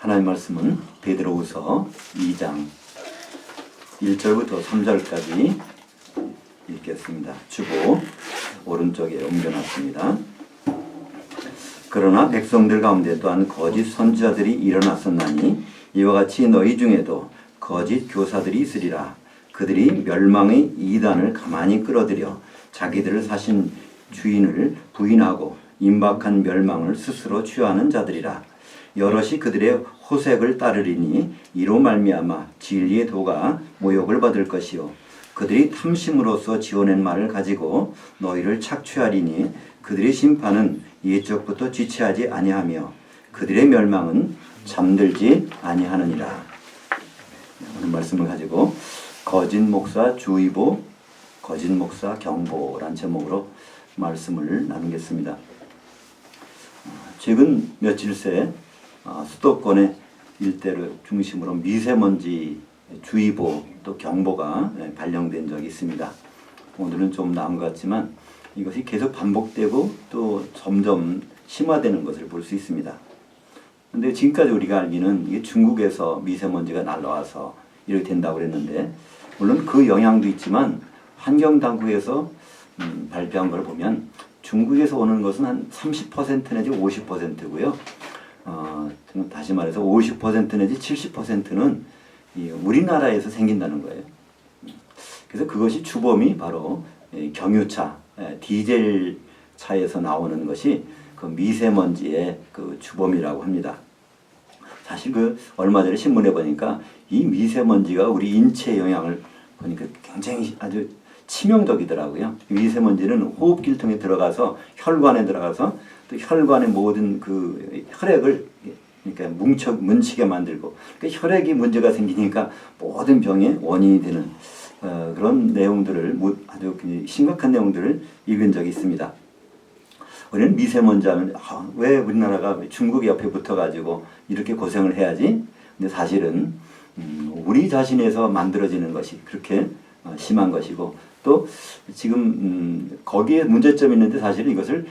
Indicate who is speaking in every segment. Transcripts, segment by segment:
Speaker 1: 하나님 말씀은 베드로후서 2장 1절부터 3절까지 읽겠습니다. 주보 오른쪽에 옮겨놨습니다. 그러나 백성들 가운데 또한 거짓 선지자들이 일어났었나니 이와 같이 너희 중에도 거짓 교사들이 있으리라. 그들이 멸망의 이단을 가만히 끌어들여 자기들을 사신 주인을 부인하고 임박한 멸망을 스스로 취하는 자들이라. 여럿이 그들의 호색을 따르리니 이로 말미암아 진리의 도가 모욕을 받을 것이요 그들이 탐심으로써 지어낸 말을 가지고 너희를 착취하리니 그들의 심판은 옛적부터 지체하지 아니하며 그들의 멸망은 잠들지 아니하느니라. 오늘 말씀을 가지고 거짓 목사 주의보, 거짓 목사 경보란 제목으로 말씀을 나누겠습니다. 최근 며칠 새 수도권의 일대를 중심으로 미세먼지 주의보 또 경보가 발령된 적이 있습니다. 오늘은 좀 나은 것 같지만 이것이 계속 반복되고 또 점점 심화되는 것을 볼 수 있습니다. 그런데 지금까지 우리가 알기는 이게 중국에서 미세먼지가 날라와서 이렇게 된다고 그랬는데 물론 그 영향도 있지만 환경당국에서 발표한 걸 보면 중국에서 오는 것은 한 30% 내지 50%고요. 다시 말해서 50% 내지 70%는 우리나라에서 생긴다는 거예요. 그래서 그것이 주범이 바로 경유차, 디젤 차에서 나오는 것이 그 미세먼지의 그 주범이라고 합니다. 사실 얼마 전에 신문에 보니까 이 미세먼지가 우리 인체에 영향을 보니까 굉장히 아주 치명적이더라고요. 미세먼지는 호흡기를 통해 들어가서 혈관에 들어가서 또 혈관의 모든 그 혈액을 그러니까 뭉치게 만들고 그러니까 혈액이 문제가 생기니까 모든 병의 원인이 되는 그런 내용들을 아주 심각한 내용들을 읽은 적이 있습니다. 우리는 미세먼지 하면 왜 우리나라가 중국 옆에 붙어가지고 이렇게 고생을 해야지? 근데 사실은 우리 자신에서 만들어지는 것이 그렇게 심한 것이고 또 지금 거기에 문제점이 있는데 사실은 이것을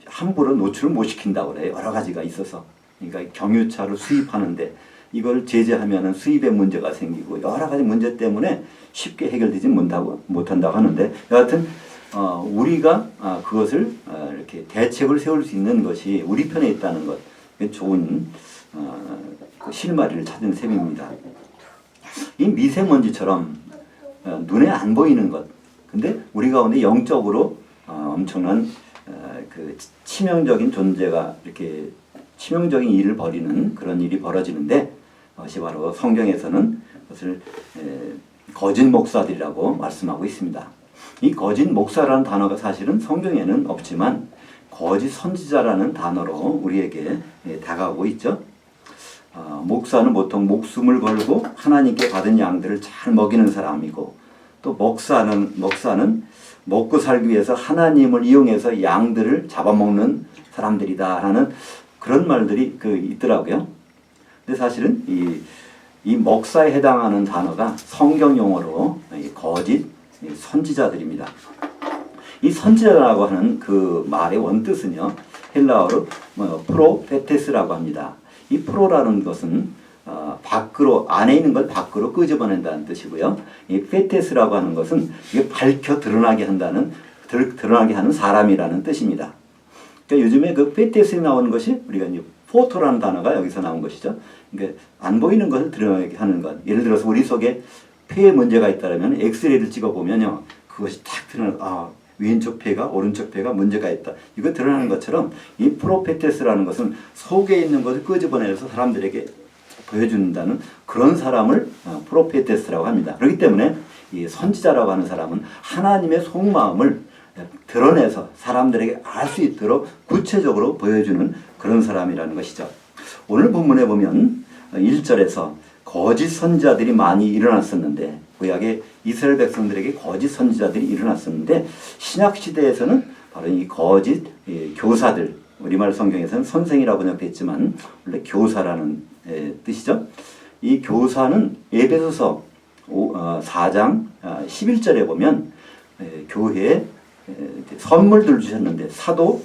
Speaker 1: 함부로 노출을 못 시킨다고 그래요. 여러 가지가 있어서. 그러니까 경유차를 수입하는데 이걸 제재하면 수입에 문제가 생기고 여러 가지 문제 때문에 쉽게 해결되지 못한다고 하는데 여하튼 우리가 그것을 이렇게 대책을 세울 수 있는 것이 우리 편에 있다는 것 좋은 실마리를 찾은 셈입니다. 이 미세먼지처럼 눈에 안 보이는 것 근데 우리 가운데 영적으로 엄청난 그 치명적인 존재가 이렇게 치명적인 일을 벌이는 그런 일이 벌어지는데 그것이 바로 성경에서는 그것을 거짓 목사들이라고 말씀하고 있습니다. 이 거짓 목사라는 단어가 사실은 성경에는 없지만 거짓 선지자라는 단어로 우리에게 다가오고 있죠. 목사는 보통 목숨을 걸고 하나님께 받은 양들을 잘 먹이는 사람이고 또 목사는 먹고 살기 위해서 하나님을 이용해서 양들을 잡아먹는 사람들이다라는 그런 말들이 있더라고요. 근데 사실은 이 목사에 해당하는 단어가 성경 용어로 거짓 선지자들입니다. 이 선지자라고 하는 그 말의 원뜻은요 헬라어로 프로페테스라고 합니다. 이 프로라는 것은 밖으로 안에 있는 걸 밖으로 끄집어낸다는 뜻이고요. 이 페테스라고 하는 것은 이게 밝혀 드러나게 하는 사람이라는 뜻입니다. 그러니까 요즘에 그 페테스에 나오는 것이 우리가 이제 포토라는 단어가 여기서 나온 것이죠. 그러니까 안 보이는 것을 드러나게 하는 것. 예를 들어서 우리 속에 폐에 문제가 있다면 엑스레이를 찍어보면요. 그것이 딱 드러나, 왼쪽 폐가 오른쪽 폐가 문제가 있다. 이거 드러나는 것처럼 이 프로페테스라는 것은 속에 있는 것을 끄집어내서 사람들에게 보여준다는 그런 사람을 프로페테스라고 합니다. 그렇기 때문에 이 선지자라고 하는 사람은 하나님의 속마음을 드러내서 사람들에게 알 수 있도록 구체적으로 보여주는 그런 사람이라는 것이죠. 오늘 본문에 보면 1절에서 거짓 선지자들이 많이 일어났었는데 구약의 이스라엘 백성들에게 거짓 선지자들이 일어났었는데 신약시대에서는 바로 이 거짓 교사들 우리말 성경에서는 선생이라고 번역됐지만 원래 교사라는 뜻이죠. 이 교사는 에베소서 4장 11절에 보면 교회에 선물들 주셨는데 사도,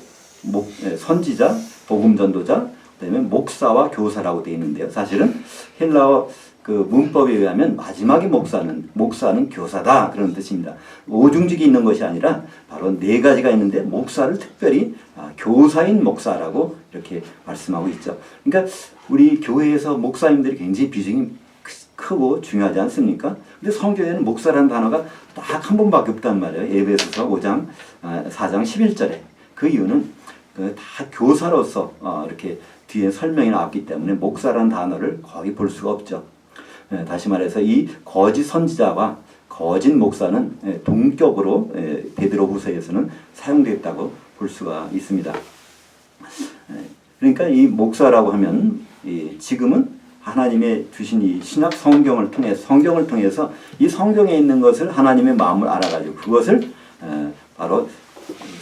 Speaker 1: 선지자, 복음전도자, 그다음에 목사와 교사라고 되어 있는데요. 사실은 헬라어 그 문법에 의하면 마지막에 목사는 교사다 그런 뜻입니다. 오중직이 있는 것이 아니라 바로 네 가지가 있는데 목사를 특별히 교사인 목사라고 이렇게 말씀하고 있죠. 그러니까 우리 교회에서 목사님들이 굉장히 비중이 크고 중요하지 않습니까? 근데 성경에는 목사라는 단어가 딱 한 번밖에 없단 말이에요. 에베소서 5장 4장 11절에. 그 이유는 다 교사로서 이렇게 뒤에 설명이 나왔기 때문에 목사라는 단어를 거의 볼 수가 없죠. 다시 말해서 이 거짓 선지자와 거짓 목사는 동격으로 베드로후서에서는 사용됐다고 볼 수가 있습니다. 그러니까 이 목사라고 하면 지금은 하나님의 주신 이 신약 성경을 통해서 이 성경에 있는 것을 하나님의 마음을 알아가지고 그것을 바로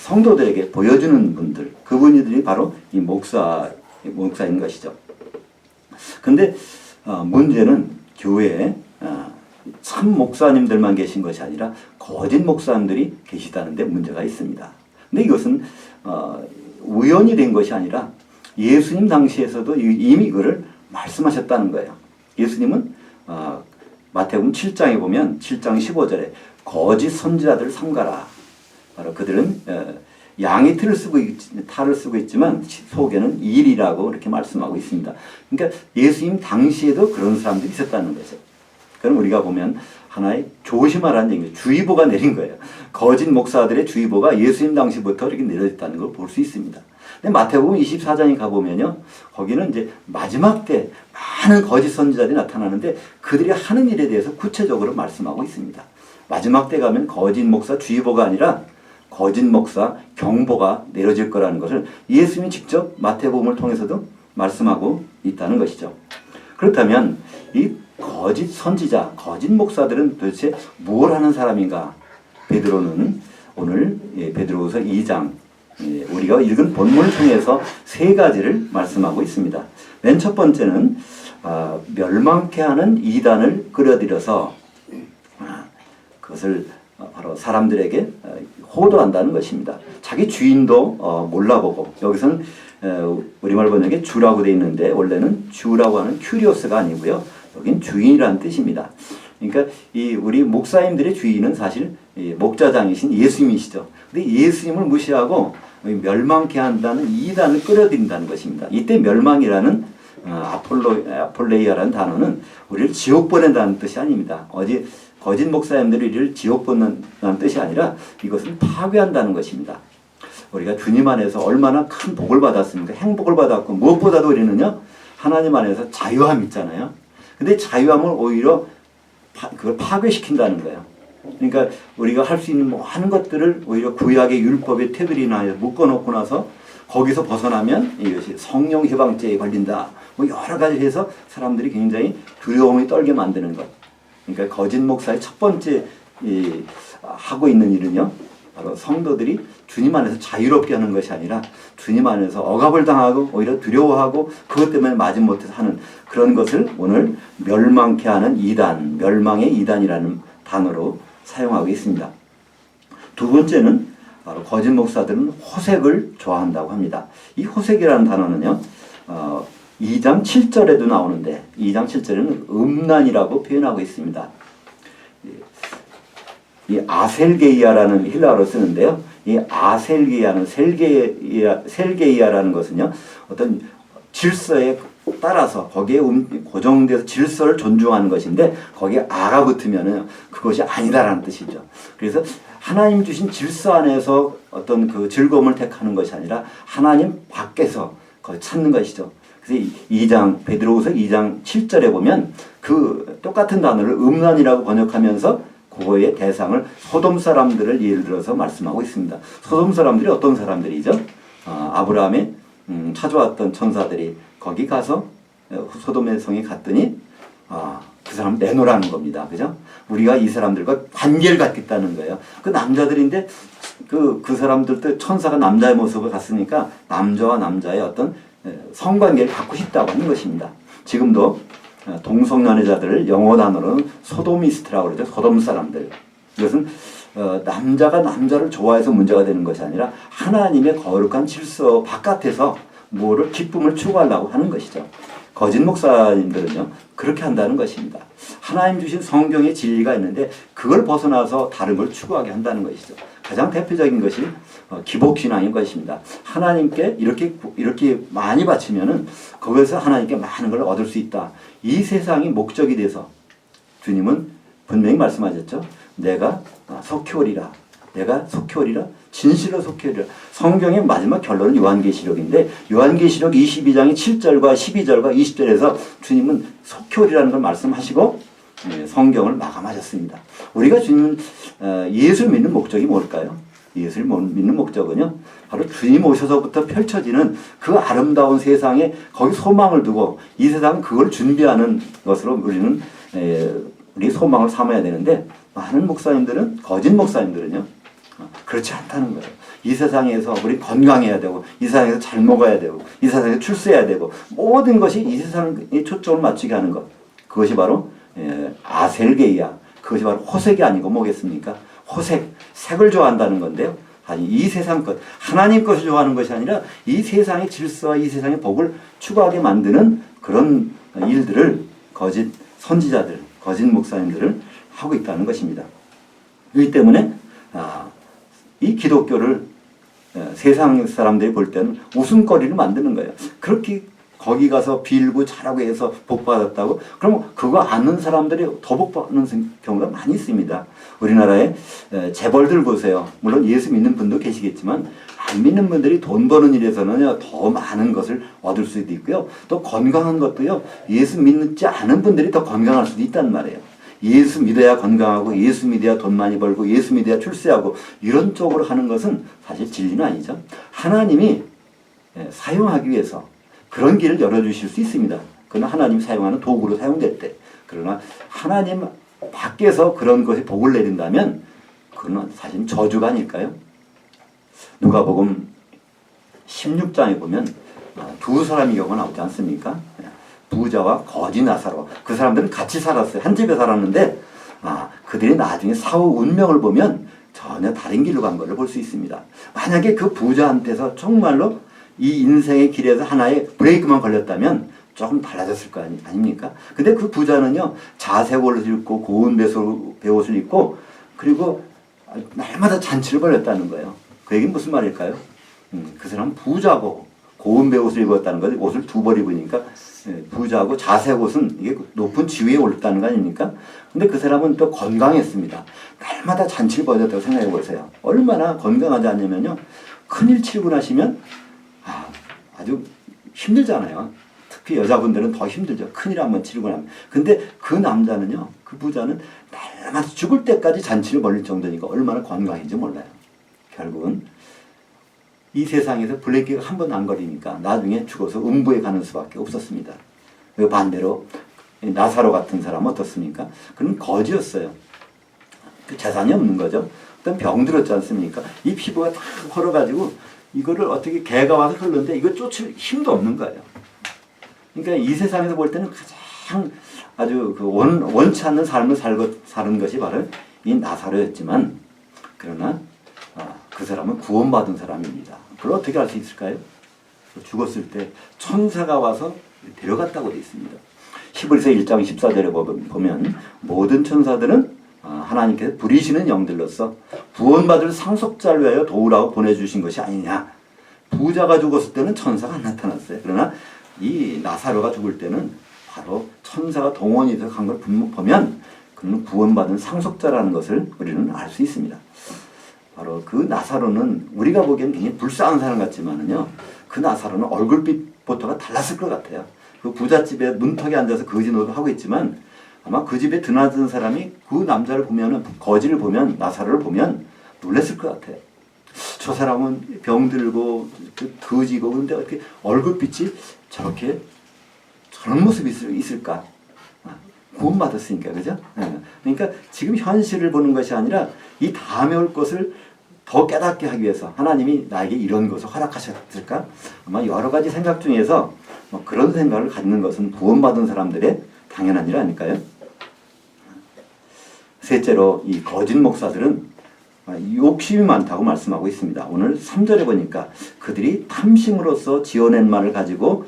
Speaker 1: 성도들에게 보여주는 분들, 그분들이 바로 이 목사인 것이죠. 근데 문제는 교회에 참 목사님들만 계신 것이 아니라 거짓 목사님들이 계시다는 데 문제가 있습니다. 근데 이것은 우연이 된 것이 아니라 예수님 당시에서도 이미 그를 말씀하셨다는 거예요. 예수님은 마태복음 7장에 보면 7장 15절에 거짓 선지자들을 삼가라. 바로 그들은 양의 탈을 쓰고 있지만 속에는 일이라고 이렇게 말씀하고 있습니다. 그러니까 예수님 당시에도 그런 사람들이 있었다는 거죠. 그럼 우리가 보면 하나의 조심하라는 얘기예요. 주의보가 내린 거예요. 거짓 목사들의 주의보가 예수님 당시부터 이렇게 내려졌다는 걸 볼 수 있습니다. 근데 마태복음 24장에 가보면요. 거기는 이제 마지막 때 많은 거짓 선지자들이 나타나는데 그들이 하는 일에 대해서 구체적으로 말씀하고 있습니다. 마지막 때 가면 거짓 목사 주의보가 아니라 거짓 목사 경보가 내려질 거라는 것을 예수님이 직접 마태복음을 통해서도 말씀하고 있다는 것이죠. 그렇다면 이 거짓 선지자, 거짓 목사들은 도대체 뭘 하는 사람인가? 베드로는 오늘 베드로후서 2장 우리가 읽은 본문을 통해서 세 가지를 말씀하고 있습니다. 맨 첫 번째는 멸망케 하는 이단을 끌어들여서 그것을 바로 사람들에게 호도한다는 것입니다. 자기 주인도 몰라보고 여기서는 우리말 번역에 주라고 되어 있는데 원래는 주라고 하는 큐리오스가 아니고요. 여긴 주인이라는 뜻입니다. 그러니까 이 우리 목사님들의 주인은 사실 목자장이신 예수님이시죠. 근데 예수님을 무시하고 멸망케 한다는 이단을 끌어들인다는 것입니다. 이때 멸망이라는 아폴레이아라는 단어는 우리를 지옥 보낸다는 뜻이 아닙니다. 거짓 목사님들이 우리를 지옥 보낸다는 뜻이 아니라 이것은 파괴한다는 것입니다. 우리가 주님 안에서 얼마나 큰 복을 받았습니까? 행복을 받았고 무엇보다도 우리는요 하나님 안에서 자유함 있잖아요. 근데 자유함을 오히려 그걸 파괴시킨다는 거예요. 그러니까 우리가 할 수 있는 많은 것들을 오히려 구약의 율법의 테두리나 묶어놓고 나서 거기서 벗어나면 이것이 성령 해방죄에 걸린다. 뭐 여러 가지 해서 사람들이 굉장히 두려움이 떨게 만드는 것. 그러니까 거짓 목사의 첫 번째 하고 있는 일은요. 바로 성도들이 주님 안에서 자유롭게 하는 것이 아니라 주님 안에서 억압을 당하고 오히려 두려워하고 그것 때문에 마지못해서 하는 그런 것을 오늘 멸망케 하는 이단, 멸망의 이단이라는 단어로 사용하고 있습니다. 두 번째는 바로 거짓 목사들은 호색을 좋아한다고 합니다. 이 호색이라는 단어는요. 2장 7절에도 나오는데 2장 7절에는 음란이라고 표현하고 있습니다. 이 아셀게이아라는 헬라어로 쓰는데요. 이 아셀게이아는 셀게이아라는 것은요. 어떤 질서에 따라서 거기에 고정돼서 질서를 존중하는 것인데 거기에 아가 붙으면은 그것이 아니다라는 뜻이죠. 그래서 하나님 주신 질서 안에서 어떤 그 즐거움을 택하는 것이 아니라 하나님 밖에서 그걸 찾는 것이죠. 그래서 2장 베드로후서 2장 7절에 보면 그 똑같은 단어를 음란이라고 번역하면서 그거의 대상을 소돔 사람들을 예를 들어서 말씀하고 있습니다. 소돔 사람들이 어떤 사람들이죠? 아브라함의 찾아왔던 천사들이 거기 가서 소돔의 성에 갔더니 그 사람 내놓으라는 겁니다. 그죠? 우리가 이 사람들과 관계를 갖겠다는 거예요. 그 남자들인데 그 사람들도 천사가 남자의 모습을 갔으니까 남자와 남자의 어떤 성관계를 갖고 싶다고 하는 것입니다. 지금도 동성연애자들을 영어 단어로는 소도미스트라고 그러죠. 소돔 사람들. 이것은 남자가 남자를 좋아해서 문제가 되는 것이 아니라 하나님의 거룩한 질서 바깥에서 뭐를 기쁨을 추구하려고 하는 것이죠. 거짓 목사님들은요 그렇게 한다는 것입니다. 하나님 주신 성경의 진리가 있는데 그걸 벗어나서 다른 걸 추구하게 한다는 것이죠. 가장 대표적인 것이 기복신앙인 것입니다. 하나님께 이렇게 많이 바치면은 거기서 하나님께 많은 걸 얻을 수 있다. 이 세상이 목적이 돼서 주님은 분명히 말씀하셨죠. 내가 속히오리라. 내가 속히오리라. 진실로 속히오리라. 성경의 마지막 결론은 요한계시록인데 요한계시록 22장의 7절과 12절과 20절에서 주님은 속히오리라는 걸 말씀하시고 성경을 마감하셨습니다. 우리가 주님 예수를 믿는 목적이 뭘까요? 예수를 믿는 목적은요 바로 주님 오셔서부터 펼쳐지는 그 아름다운 세상에 거기 소망을 두고 이 세상은 그걸 준비하는 것으로 우리는 우리 소망을 삼아야 되는데 많은 목사님들은 거짓 목사님들은요 그렇지 않다는 거예요. 이 세상에서 우리 건강해야 되고 이 세상에서 잘 먹어야 되고 이 세상에서 출세해야 되고 모든 것이 이 세상에 초점을 맞추게 하는 것 그것이 바로 아셀게이야. 그것이 바로 호색이 아니고 뭐겠습니까? 호색, 색을 좋아한다는 건데요. 아니 이 세상 것, 하나님 것을 좋아하는 것이 아니라 이 세상의 질서와 이 세상의 복을 추구하게 만드는 그런 일들을 거짓 선지자들, 거짓 목사님들을 하고 있다는 것입니다. 이 때문에 이 기독교를 세상 사람들이 볼 때는 웃음거리를 만드는 거예요. 그렇게 거기 가서 빌고 잘하고 해서 복 받았다고? 그럼 그거 아는 사람들이 더 복 받는 경우가 많이 있습니다. 우리나라에 재벌들 보세요. 물론 예수 믿는 분도 계시겠지만 안 믿는 분들이 돈 버는 일에서는 더 많은 것을 얻을 수도 있고요. 또 건강한 것도요. 예수 믿지 않은 분들이 더 건강할 수도 있단 말이에요. 예수 믿어야 건강하고 예수 믿어야 돈 많이 벌고 예수 믿어야 출세하고 이런 쪽으로 하는 것은 사실 진리는 아니죠. 하나님이 사용하기 위해서 그런 길을 열어주실 수 있습니다. 그러나 하나님 사용하는 도구로 사용될 때. 그러나 하나님 밖에서 그런 것이 복을 내린다면 그건 사실 저주가 아닐까요? 누가복음 16장에 보면 두 사람의 경우가 나오지 않습니까? 부자와 거지 나사로. 그 사람들은 같이 살았어요. 한 집에 살았는데 그들이 나중에 사후 운명을 보면 전혀 다른 길로 간 것을 볼 수 있습니다. 만약에 그 부자한테서 정말로 이 인생의 길에서 하나의 브레이크만 걸렸다면 조금 달라졌을 거 아닙니까? 근데 그 부자는요, 자색 옷을 입고 고운 베옷을 입고 그리고 날마다 잔치를 벌였다는 거예요. 그 얘기는 무슨 말일까요? 그 사람은 부자고 고운 베옷을 입었다는 거지 옷을 두 벌 입으니까 부자고 자색 옷은 이게 높은 지위에 올랐다는 거 아닙니까? 근데 그 사람은 또 건강했습니다. 날마다 잔치를 벌였다고 생각해 보세요. 얼마나 건강하지 않냐면요. 큰일 치르고 나시면 아주 힘들잖아요. 특히 여자분들은 더 힘들죠. 큰일 한번 치르고 나면. 근데 그 남자는요. 그 부자는 날마다 죽을 때까지 잔치를 벌릴 정도니까 얼마나 건강인지 몰라요. 결국은 이 세상에서 블레이크가 한 번 안 걸리니까 나중에 죽어서 음부에 가는 수밖에 없었습니다. 반대로 나사로 같은 사람은 어떻습니까? 그는 거지였어요. 그 재산이 없는 거죠. 그다음 병들었지 않습니까? 이 피부가 다 헐어가지고 이거를 어떻게 개가 와서 흘렀는데 이거 쫓을 힘도 없는 거예요. 그러니까 이 세상에서 볼 때는 가장 아주 원치 않는 삶을 사는 것이 바로 이 나사로였지만 그러나 그 사람은 구원받은 사람입니다. 그걸 어떻게 알 수 있을까요? 죽었을 때 천사가 와서 데려갔다고 되어 있습니다. 히브리서 1장 14절에 보면 모든 천사들은 하나님께서 부리시는 영들로서 구원받을 상속자를 위하여 도우라고 보내주신 것이 아니냐. 부자가 죽었을 때는 천사가 안 나타났어요. 그러나 이 나사로가 죽을 때는 바로 천사가 동원이 돼서 간 걸 보면 그는 구원받은 상속자라는 것을 우리는 알 수 있습니다. 바로 그 나사로는 우리가 보기엔 굉장히 불쌍한 사람 같지만은요, 그 나사로는 얼굴빛부터가 달랐을 것 같아요. 그 부잣집에 문턱에 앉아서 거지 노릇을 하고 있지만 아마 그 집에 드나든 사람이 그 남자를 보면은, 거지를 보면, 나사로를 보면 놀랬을 것 같아요. 저 사람은 병들고 거지고 근데 어떻게 얼굴빛이 저렇게 저런 모습이 있을까? 구원받았으니까, 그죠? 그러니까 지금 현실을 보는 것이 아니라 이 다음에 올 것을 더 깨닫게 하기 위해서 하나님이 나에게 이런 것을 허락하셨을까? 아마 여러 가지 생각 중에서 그런 생각을 갖는 것은 구원받은 사람들의 당연한 일 아닐까요? 셋째로 이 거짓 목사들은 욕심이 많다고 말씀하고 있습니다. 오늘 3절에 보니까 그들이 탐심으로써 지어낸 말을 가지고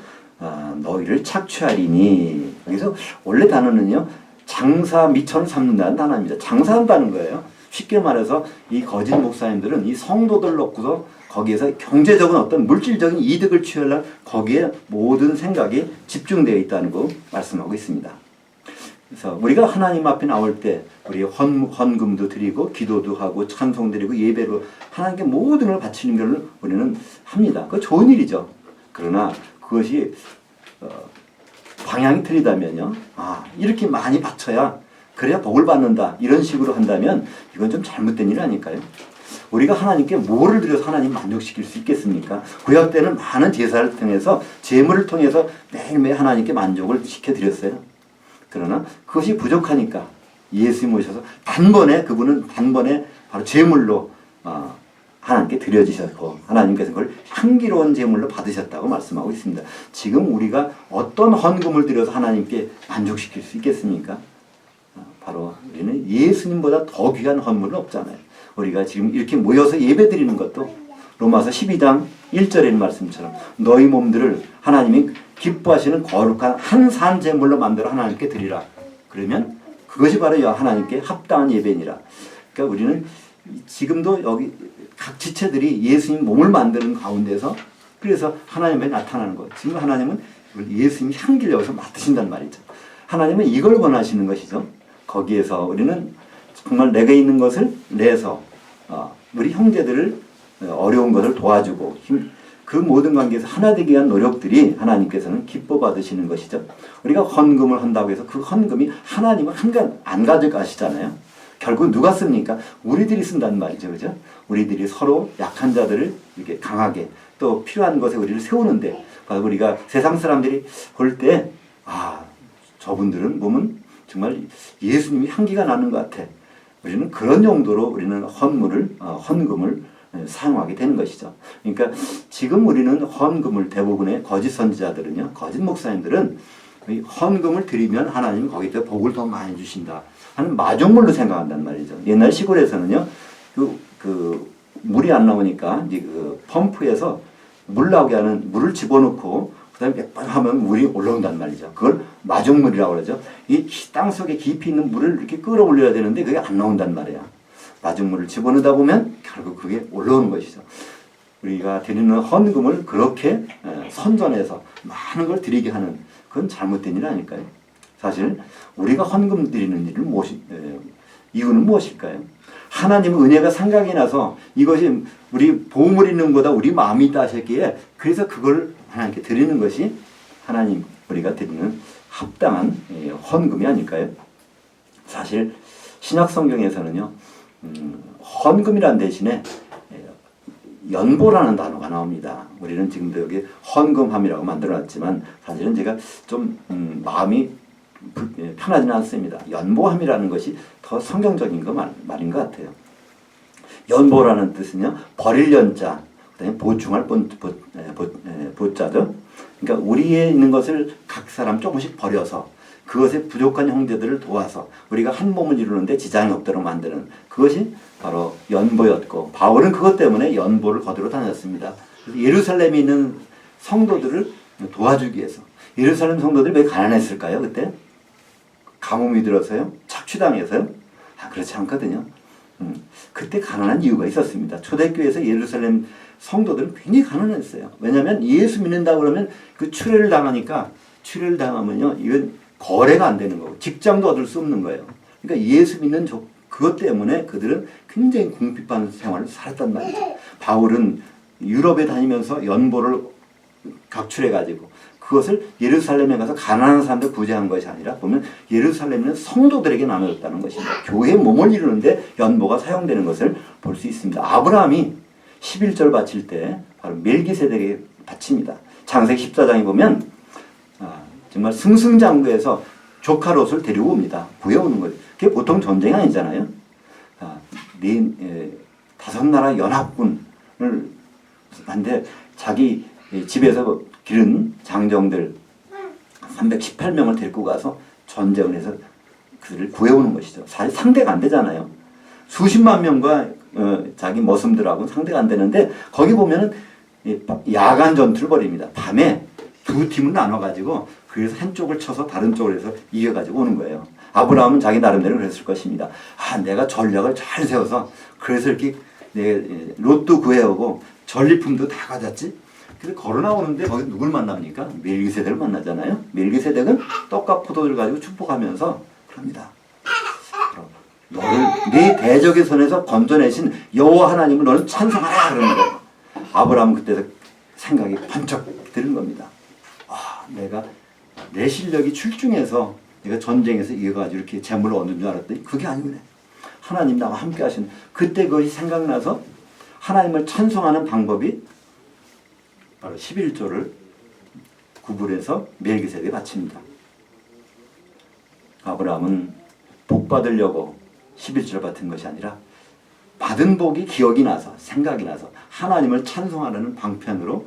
Speaker 1: 너희를 착취하리니. 여기서 원래 단어는요, 장사 미천을 삼는다는 단어입니다. 장사한다는 거예요. 쉽게 말해서 이 거짓 목사님들은 이 성도들 놓고서 거기에서 경제적인 어떤 물질적인 이득을 취하려면 거기에 모든 생각이 집중되어 있다는 거 말씀하고 있습니다. 그래서 우리가 하나님 앞에 나올 때 우리 헌금도 드리고 기도도 하고 찬송 드리고 예배로 하나님께 모든 걸 바치는 걸 우리는 합니다. 그거 좋은 일이죠. 그러나 그것이 방향이 틀리다면요, 이렇게 많이 바쳐야 그래야 복을 받는다, 이런 식으로 한다면 이건 좀 잘못된 일 아닐까요? 우리가 하나님께 뭐를 드려서 하나님 만족시킬 수 있겠습니까? 구약 때는 많은 제사를 통해서, 제물을 통해서 매일매일 하나님께 만족을 시켜드렸어요. 그러나 그것이 부족하니까 예수님 오셔서 그분은 단번에 바로 제물로 하나님께 드려지셨고, 하나님께서 그걸 향기로운 제물로 받으셨다고 말씀하고 있습니다. 지금 우리가 어떤 헌금을 드려서 하나님께 만족시킬 수 있겠습니까? 바로 우리는 예수님보다 더 귀한 헌물은 없잖아요. 우리가 지금 이렇게 모여서 예배 드리는 것도 로마서 12장 1절의 말씀처럼 너희 몸들을 하나님이 기뻐하시는 거룩한 한 산 제물로 만들어 하나님께 드리라. 그러면 그것이 바로 하나님께 합당한 예배니라. 그러니까 우리는 지금도 여기 각 지체들이 예수님 몸을 만드는 가운데서 그래서 하나님에 나타나는 거예요. 지금 하나님은 예수님이 향기를 여기서 맡으신단 말이죠. 하나님은 이걸 원하시는 것이죠. 거기에서 우리는 정말 내게 있는 것을 내서 우리 형제들을 어려운 것을 도와주고 그 모든 관계에서 하나 되기 위한 노력들이 하나님께서는 기뻐 받으시는 것이죠. 우리가 헌금을 한다고 해서 그 헌금이 하나님은 안 가져가시잖아요. 결국 누가 씁니까? 우리들이 쓴다는 말이죠. 그죠? 우리들이 서로 약한 자들을 이렇게 강하게 또 필요한 것에 우리를 세우는데, 우리가 세상 사람들이 볼 때 저분들은 보면 정말 예수님이 향기가 나는 것 같아. 우리는 그런 용도로 우리는 헌금을 사용하게 되는 것이죠. 그러니까 지금 우리는 헌금을, 대부분의 거짓 선지자들은요, 거짓 목사님들은 헌금을 드리면 하나님이 거기다 복을 더 많이 주신다 하는 마중물로 생각한단 말이죠. 옛날 시골에서는요, 그 물이 안 나오니까 이제 그 펌프에서 물 나오게 하는 물을 집어넣고 그다음에 몇 번 하면 물이 올라온단 말이죠. 그걸 마중물이라고 그러죠. 이 땅 속에 깊이 있는 물을 이렇게 끌어올려야 되는데 그게 안 나온단 말이야. 마중물을 집어넣다 보면 결국 그게 올라오는 것이죠. 우리가 드리는 헌금을 그렇게 선전해서 많은 걸 드리게 하는, 그건 잘못된 일 아닐까요? 사실 우리가 헌금 드리는 일을 이유는 무엇일까요? 하나님은 은혜가 생각이 나서 이것이 우리 보물 있는 것보다 우리 마음이 있다 하셨기에, 그래서 그걸 하나님께 드리는 것이 하나님 우리가 드리는 합당한 헌금이 아닐까요? 사실 신약 성경에서는요, 헌금이란 대신에 연보라는 단어가 나옵니다. 우리는 지금도 여기 헌금함이라고 만들어놨지만 사실은 제가 좀 마음이 편하지는 않습니다. 연보함이라는 것이 더 성경적인 말인 것 같아요. 연보라는 뜻은요, 버릴 연자, 그다음에 보충할 보자죠. 그러니까 우리에 있는 것을 각 사람 조금씩 버려서 그것에 부족한 형제들을 도와서 우리가 한 몸을 이루는데 지장이 없도록 만드는, 그것이 바로 연보였고, 바울은 그것 때문에 연보를 거두러 다녔습니다. 그래서 예루살렘에 있는 성도들을 도와주기 위해서. 예루살렘 성도들이 왜 가난했을까요? 그때 가뭄이 들어서요? 착취당해서요? 그렇지 않거든요. 그때 가난한 이유가 있었습니다. 초대교회에서 예루살렘 성도들은 굉장히 가난했어요. 왜냐하면 예수 믿는다 그러면 그 추례를 당하면요, 이건 거래가 안 되는 거고 직장도 얻을 수 없는 거예요. 그러니까 예수 믿는 그것 때문에 그들은 굉장히 궁핍한 생활을 살았단 말이죠. 바울은 유럽에 다니면서 연보를 각출해가지고 그것을 예루살렘에 가서 가난한 사람들 구제한 것이 아니라 보면 예루살렘은 성도들에게 나눠졌다는 것입니다. 교회의 몸을 이루는데 연보가 사용되는 것을 볼 수 있습니다. 아브라함이 11절 바칠 때 바로 멜기세덱에게 바칩니다. 창세기 14장에 보면 정말 승승장구해서 조카 롯을 데리고 옵니다. 구해오는 거예요. 그게 보통 전쟁이 아니잖아요. 다섯 나라 연합군을 한데 자기 집에서 기른 장정들 318명을 데리고 가서 전쟁을 해서 그들을 구해오는 것이죠. 사실 상대가 안 되잖아요. 수십만 명과 자기 머슴들하고 상대가 안 되는데 거기 보면은 야간 전투를 벌입니다. 밤에 두 팀을 나눠가지고 그래서 한쪽을 쳐서 다른 쪽으로 해서 이겨가지고 오는 거예요. 아브라함은 자기 나름대로 그랬을 것입니다. 내가 전략을 잘 세워서 그래서 이렇게 롯도 구해오고 전리품도 다 가졌지. 그래서 걸어 나오는데 거기 누굴 만납니까? 멜기세덱을 만나잖아요. 멜기세덱은 떡과 포도를 가지고 축복하면서 그럽니다. 너를 네 대적의 손에서 건져내신 여호와 하나님을 너는 찬송하라 그러는 거예요. 아브라함은 그때 생각이 번쩍 드는 겁니다. 내가 내 실력이 출중해서 내가 전쟁에서 이겨가지고 이렇게 재물을 얻는 줄 알았더니 그게 아니구나. 하나님 나와 함께 하신 그때 그것이 생각나서 하나님을 찬송하는 방법이 바로 11조를 구분해서 멜기세덱에 바칩니다. 아브라함은 복 받으려고 11조를 받은 것이 아니라 받은 복이 기억이 나서 생각이 나서 하나님을 찬송하려는 방편으로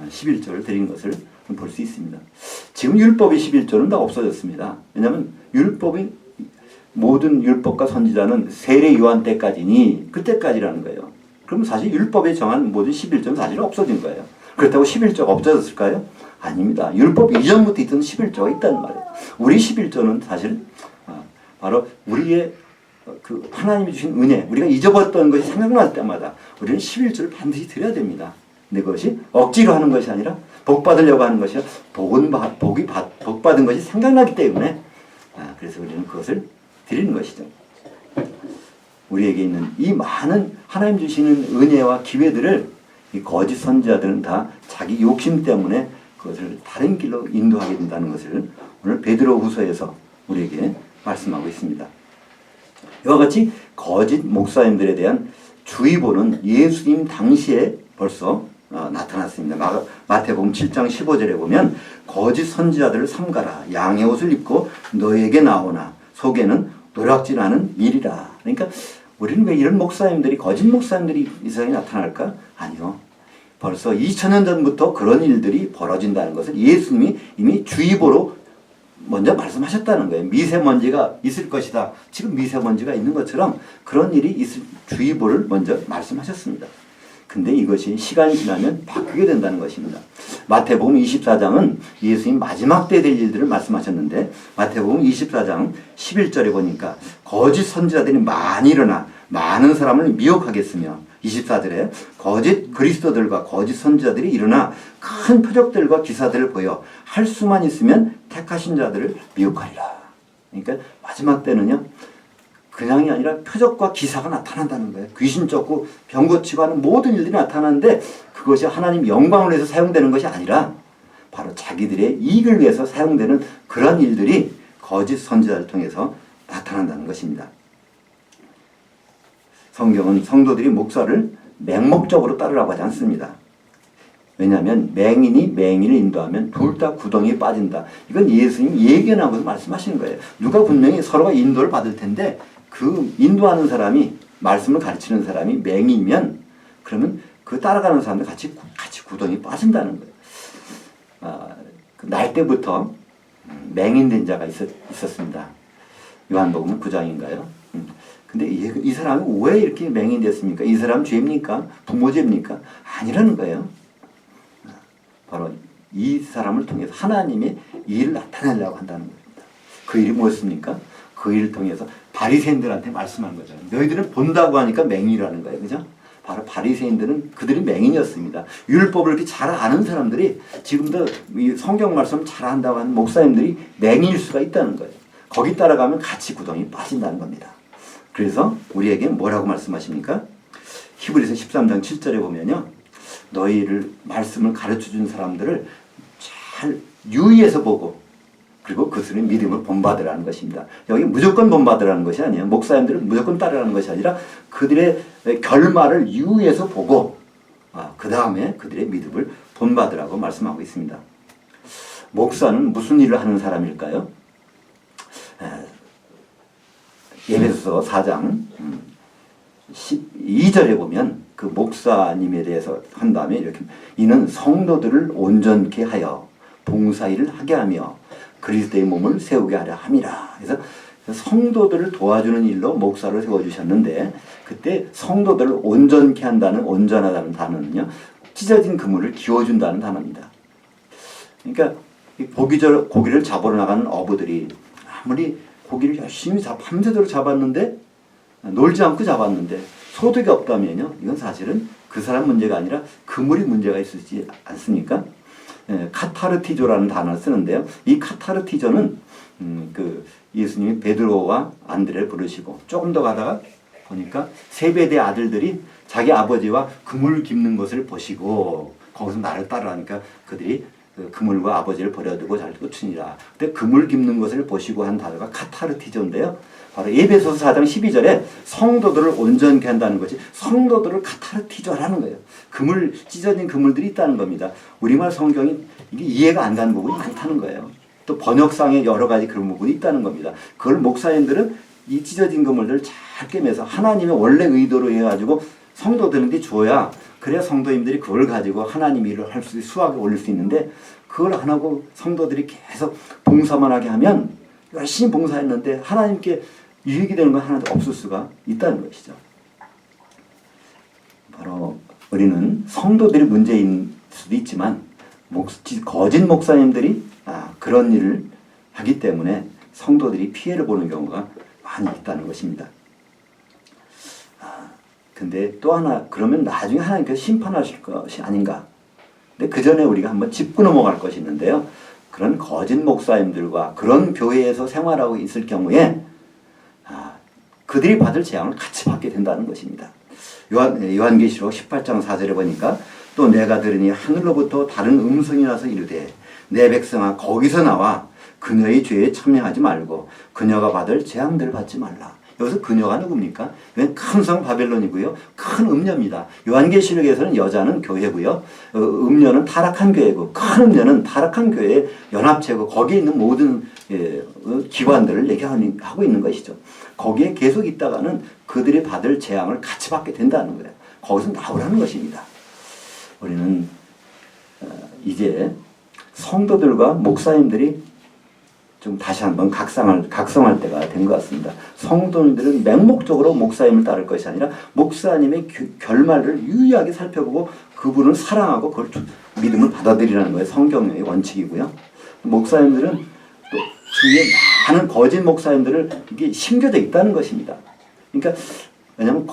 Speaker 1: 11조를 드린 것을 볼 수 있습니다. 지금 율법이 11조는 다 없어졌습니다. 왜냐하면 율법이 모든 율법과 선지자는 세례 요한 때까지니 그때까지라는 거예요. 그럼 사실 율법에 정한 모든 11조는 사실 없어진 거예요. 그렇다고 11조가 없어졌을까요? 아닙니다. 율법 이전부터 있던 11조가 있다는 말이에요. 우리 11조는 사실 바로 우리의 그 하나님이 주신 은혜, 우리가 잊어버렸던 것이 생각날 때마다 우리는 11조를 반드시 드려야 됩니다. 근데 그것이 억지로 하는 것이 아니라 복 받으려고 하는 것이야. 복 받은 것이 생각나기 때문에 그래서 우리는 그것을 드리는 것이죠. 우리에게 있는 이 많은 하나님 주시는 은혜와 기회들을 이 거짓 선지자들은 다 자기 욕심 때문에 그것을 다른 길로 인도하게 된다는 것을 오늘 베드로후서에서 우리에게 말씀하고 있습니다. 이와 같이 거짓 목사님들에 대한 주의보는 예수님 당시에 벌써 나타났습니다. 마태복음 7장 15절에 보면 거짓 선지자들을 삼가라. 양의 옷을 입고 너에게 나오나 속에는 노략질하는 일이라. 그러니까 우리는 왜 이런 목사님들이 거짓 목사님들이 이 세상에 나타날까? 아니요. 벌써 2000년 전부터 그런 일들이 벌어진다는 것을 예수님이 이미 주의보로 먼저 말씀하셨다는 거예요. 미세먼지가 있을 것이다. 지금 미세먼지가 있는 것처럼 그런 일이 있을 주의보를 먼저 말씀하셨습니다. 근데 이것이 시간이 지나면 바뀌게 된다는 것입니다. 마태복음 24장은 예수님 마지막 때 될 일들을 말씀하셨는데 마태복음 24장 11절에 보니까 거짓 선지자들이 많이 일어나 많은 사람을 미혹하겠으며 24절에 거짓 그리스도들과 거짓 선지자들이 일어나 큰 표적들과 기사들을 보여 할 수만 있으면 택하신 자들을 미혹하리라. 그러니까 마지막 때는요. 그냥이 아니라 표적과 기사가 나타난다는 거예요. 귀신 쫓고 병 고치고 하는 모든 일들이 나타나는데 그것이 하나님 영광을 위해서 사용되는 것이 아니라 바로 자기들의 이익을 위해서 사용되는 그런 일들이 거짓 선지자를 통해서 나타난다는 것입니다. 성경은 성도들이 목사를 맹목적으로 따르라고 하지 않습니다. 왜냐하면 맹인이 맹인을 인도하면 둘 다 구덩이에 빠진다. 이건 예수님이 예견하고서 말씀하시는 거예요. 누가 분명히 서로가 인도를 받을 텐데 그 인도하는 사람이 말씀을 가르치는 사람이 맹이면 그러면 그 따라가는 사람들 같이 구덩이에 빠진다는 거예요. 그 날 때부터 맹인된 자가 있었습니다. 요한복음 9장인가요? 근데 이 사람이 왜 이렇게 맹인됐습니까? 이 사람 죄입니까? 부모 죄입니까? 아니라는 거예요. 바로 이 사람을 통해서 하나님의 일을 나타내려고 한다는 겁니다. 그 일이 뭐였습니까? 그 일을 통해서 바리새인들한테 말씀한 거죠. 너희들은 본다고 하니까 맹인이라는 거예요. 그죠? 바로 바리새인들은 그들이 맹인이었습니다. 율법을 이렇게 잘 아는 사람들이 지금도 이 성경 말씀을 잘 안다고 하는 목사님들이 맹인일 수가 있다는 거예요. 거기 따라가면 같이 구덩이 빠진다는 겁니다. 그래서 우리에게 뭐라고 말씀하십니까? 히브리서 13장 7절에 보면요. 너희를 말씀을 가르쳐준 사람들을 잘 유의해서 보고 그리고 그들의 믿음을 본받으라는 것입니다. 여기 무조건 본받으라는 것이 아니에요. 목사님들은 무조건 따르라는 것이 아니라 그들의 결말을 유의해서 보고 그 다음에 그들의 믿음을 본받으라고 말씀하고 있습니다. 목사는 무슨 일을 하는 사람일까요? 에베소서 4장 12절에 보면 그 목사님에 대해서 한 다음에 이렇게 이는 성도들을 온전케 하여 봉사일을 하게 하며 그리스도의 몸을 세우게 하려 함이라. 그래서 성도들을 도와주는 일로 목사를 세워주셨는데 그때 성도들을 온전케 한다는 온전하다는 단어는요. 찢어진 그물을 기워준다는 단어입니다. 그러니까 고기를 잡으러 나가는 어부들이 아무리 고기를 열심히 밤새도록 잡았는데 놀지 않고 잡았는데 소득이 없다면요. 이건 사실은 그 사람 문제가 아니라 그물이 문제가 있지 않습니까? 카타르티조라는 단어를 쓰는데요. 이 카타르티조는 그 예수님이 베드로와 안드레를 부르시고 조금 더 가다가 보니까 세베대 아들들이 자기 아버지와 그물 깁는 것을 보시고 거기서 나를 따라하니까 그들이 그 그물과 아버지를 버려두고 잘 쫓으니라. 근데 그물 깁는 것을 보시고 한 단어가 카타르티조인데요. 바로 에베소서 4장 12절에 성도들을 온전케 한다는 것이 성도들을 카타르티조라는 거예요. 찢어진 그물들이 있다는 겁니다. 우리말 성경이 이게 이해가 안 가는 부분이 많다는 거예요. 또 번역상에 여러 가지 그런 부분이 있다는 겁니다. 그걸 목사님들은 이 찢어진 그물들을 잘 꿰매서 하나님의 원래 의도로 해가지고 성도들한테 줘야 그래야 성도님들이 그걸 가지고 하나님 일을 할 수 있고 수확을 올릴 수 있는데 그걸 안 하고 성도들이 계속 봉사만 하게 하면 열심히 봉사했는데 하나님께 유익이 되는 건 하나도 없을 수가 있다는 것이죠. 바로 우리는 성도들이 문제인 수도 있지만 거짓 목사님들이 그런 일을 하기 때문에 성도들이 피해를 보는 경우가 많이 있다는 것입니다. 근데 또 하나 그러면 나중에 하나님께서 심판하실 것이 아닌가. 근데 그 전에 우리가 한번 짚고 넘어갈 것이 있는데요. 그런 거짓 목사님들과 그런 교회에서 생활하고 있을 경우에 그들이 받을 재앙을 같이 받게 된다는 것입니다. 요한계시록 18장 4절에 보니까 또 내가 들으니 하늘로부터 다른 음성이 나서 이르되 내 백성아 거기서 나와 그녀의 죄에 참여하지 말고 그녀가 받을 재앙들을 받지 말라. 여기서 그녀가 누굽니까? 이건 큰 성 바벨론이고요. 큰 음녀입니다. 요한계시록에서는 여자는 교회고요. 음녀는 타락한 교회고 큰 음녀는 타락한 교회의 연합체고 거기에 있는 모든 기관들을 얘기하고 있는 것이죠. 거기에 계속 있다가는 그들이 받을 재앙을 같이 받게 된다는 거예요. 거기서 나오라는 것입니다. 우리는 이제 성도들과 목사님들이 좀 다시 한번 각성할 때가 된 것 같습니다. 성도님들은 맹목적으로 목사님을 따를 것이 아니라 목사님의 결말을 유의하게 살펴보고 그분을 사랑하고 그걸 믿음을 받아들이라는 거예요. 성경의 원칙이고요. 목사님들은 또 주위에 많은 거짓 목사님들을 이게 심겨져 있다는 것입니다. 그러니까 왜냐하면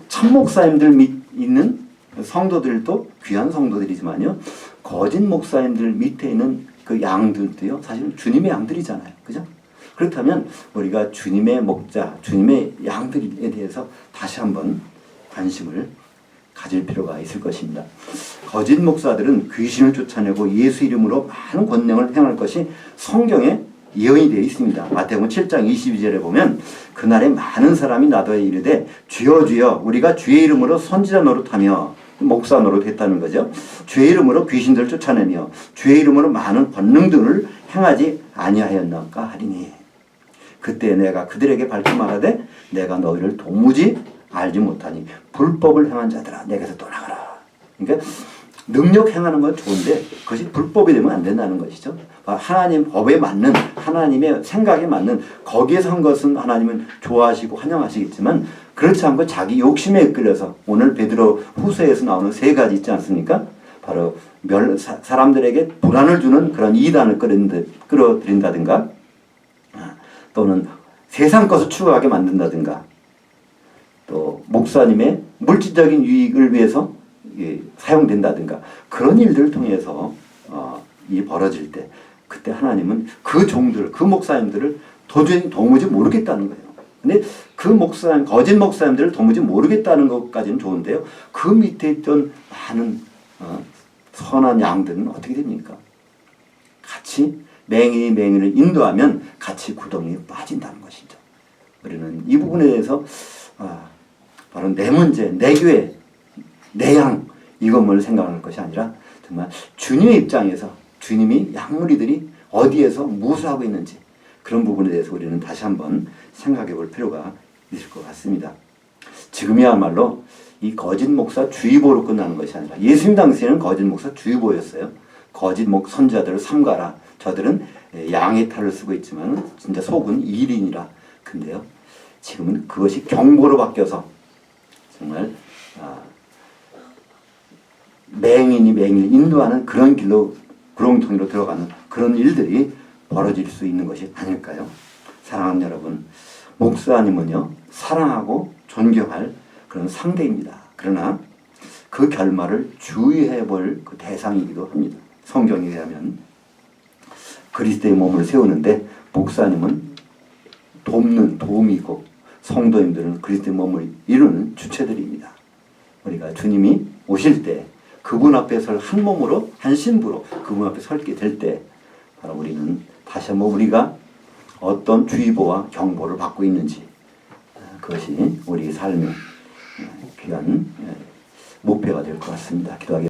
Speaker 1: 참 목사님들 있는 성도들도 귀한 성도들이지만요. 거짓 목사님들 밑에 있는 그 양들도요, 사실은 주님의 양들이잖아요. 그죠? 그렇다면 우리가 주님의 목자, 주님의 양들에 대해서 다시 한번 관심을 가질 필요가 있을 것입니다. 거짓 목사들은 귀신을 쫓아내고 예수 이름으로 많은 권능을 행할 것이 성경에 예언이 되어 있습니다. 마태복음 7장 22절에 보면 그날에 많은 사람이 나더러 이르되 주여 주여 우리가 주의 이름으로 선지자 노릇하며 목사 노릇했다는 거죠. 주의 이름으로 귀신들을 쫓아내며 주의 이름으로 많은 권능들을 행하지 아니하였나까 하리니 그때 내가 그들에게 밝히 말하되 내가 너희를 도무지 알지 못하니 불법을 행한 자들아 내게서 떠나가라. 그러니까 능력 행하는 건 좋은데 그것이 불법이 되면 안 된다는 것이죠. 하나님 법에 맞는 하나님의 생각에 맞는 거기에서 한 것은 하나님은 좋아하시고 환영하시겠지만 그렇지 않고 자기 욕심에 이끌려서 오늘 베드로 후서에서 나오는 세 가지 있지 않습니까? 바로 사람들에게 불안을 주는 그런 이단을 끌어들인다든가 또는 세상 것을 추구하게 만든다든가 또 목사님의 물질적인 유익을 위해서 사용된다든가 그런 일들을 통해서 일이 벌어질 때 그때 하나님은 그 종들, 그 목사님들을 도무지 모르겠다는 거예요. 근데 그 거짓 목사님들을 도무지 모르겠다는 것까지는 좋은데요. 그 밑에 있던 많은 선한 양들은 어떻게 됩니까? 같이 맹인을 인도하면 같이 구덩이에 빠진다는 것이죠. 우리는 이 부분에 대해서 바로 내 문제, 내 교회, 내 양 이것만을 생각할 것이 아니라 정말 주님의 입장에서 주님이 양무리들이 어디에서 무엇을 하고 있는지 그런 부분에 대해서 우리는 다시 한번 생각해 볼 필요가 있을 것 같습니다. 지금이야말로 이 거짓 목사 주의보로 끝나는 것이 아니라 예수님 당시에는 거짓 목사 주의보였어요. 거짓 선지자들을 삼가라. 저들은 양의 탈을 쓰고 있지만 진짜 속은 일인이라. 근데요, 지금은 그것이 경보로 바뀌어서 정말 맹인이 맹인을 인도하는 그런 길로 구렁텅이로 들어가는 그런 일들이 벌어질 수 있는 것이 아닐까요? 사랑하는 여러분, 목사님은요 사랑하고 존경할 그런 상대입니다. 그러나 그 결말을 주의해 볼 그 대상이기도 합니다. 성경에 의하면 그리스도의 몸을 세우는데 목사님은 돕는 도움이고 성도님들은 그리스도의 몸을 이루는 주체들입니다. 우리가 주님이 오실 때 그분 앞에 설 한 몸으로 한 신부로 그분 앞에 설게 될 때 바로 우리는 다시 한번 우리가 어떤 주의보와 경보를 받고 있는지 그것이 우리 삶의 귀한 목표가 될 것 같습니다. 기도하겠습니다.